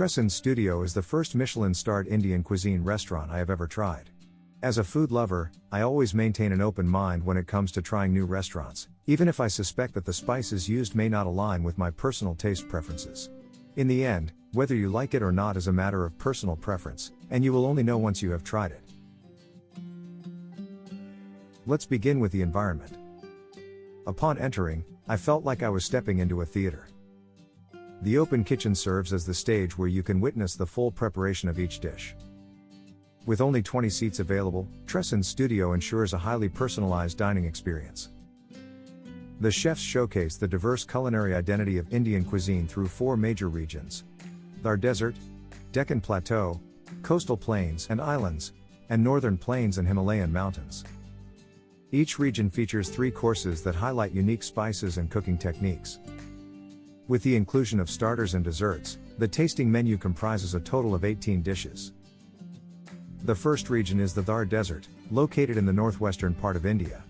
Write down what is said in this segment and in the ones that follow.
Tresind Studio is the first Michelin-starred Indian cuisine restaurant I have ever tried. As a food lover, I always maintain an open mind when it comes to trying new restaurants, even if I suspect that the spices used may not align with my personal taste preferences. In the end, whether you like it or not is a matter of personal preference, and you will only know once you have tried it. Let's begin with the environment. Upon entering, I felt like I was stepping into a theater. The open kitchen serves as the stage where you can witness the full preparation of each dish. With only 20 seats available, Tresind Studio ensures a highly personalized dining experience. The chefs showcase the diverse culinary identity of Indian cuisine through 4 major regions: Thar Desert, Deccan Plateau, Coastal Plains and Islands, and Northern Plains and Himalayan Mountains. Each region features 3 courses that highlight unique spices and cooking techniques. With the inclusion of starters and desserts, the tasting menu comprises a total of 18 dishes. The first region is the Thar Desert, located in the northwestern part of India.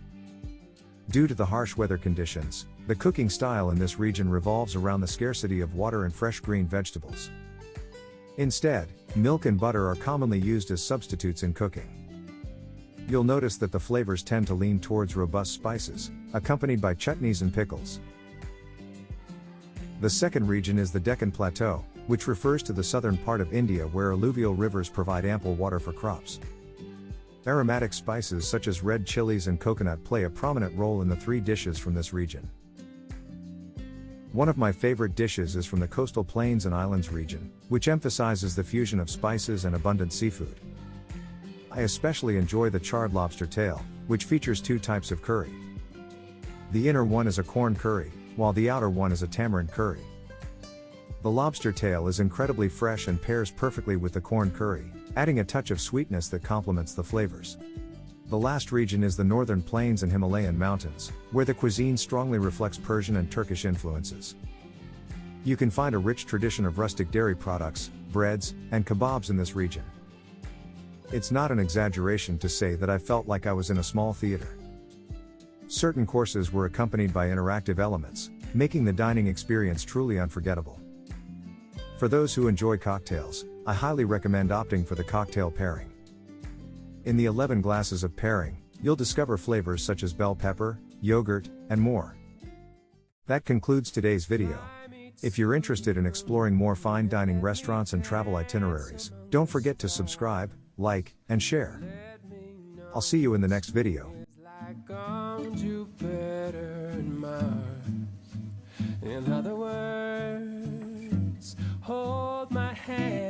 Due to the harsh weather conditions, the cooking style in this region revolves around the scarcity of water and fresh green vegetables. Instead, milk and butter are commonly used as substitutes in cooking. You'll notice that the flavors tend to lean towards robust spices, accompanied by chutneys and pickles. The second region is the Deccan Plateau, which refers to the southern part of India where alluvial rivers provide ample water for crops. Aromatic spices such as red chilies and coconut play a prominent role in the 3 dishes from this region. One of my favorite dishes is from the Coastal Plains and Islands region, which emphasizes the fusion of spices and abundant seafood. I especially enjoy the charred lobster tail, which features 2 types of curry. The inner one is a corn curry, while the outer one is a tamarind curry. The lobster tail is incredibly fresh and pairs perfectly with the corn curry, adding a touch of sweetness that complements the flavors. The last region is the Northern Plains and Himalayan Mountains, where the cuisine strongly reflects Persian and Turkish influences. You can find a rich tradition of rustic dairy products, breads, and kebabs in this region. It's not an exaggeration to say that I felt like I was in a small theater. Certain courses were accompanied by interactive elements, making the dining experience truly unforgettable. For those who enjoy cocktails, I highly recommend opting for the cocktail pairing. In the 11 glasses of pairing, you'll discover flavors such as bell pepper, yogurt, and more. That concludes today's video. If you're interested in exploring more fine dining restaurants and travel itineraries, don't forget to subscribe, like, and share. I'll see you in the next video. In other words, hold my hand.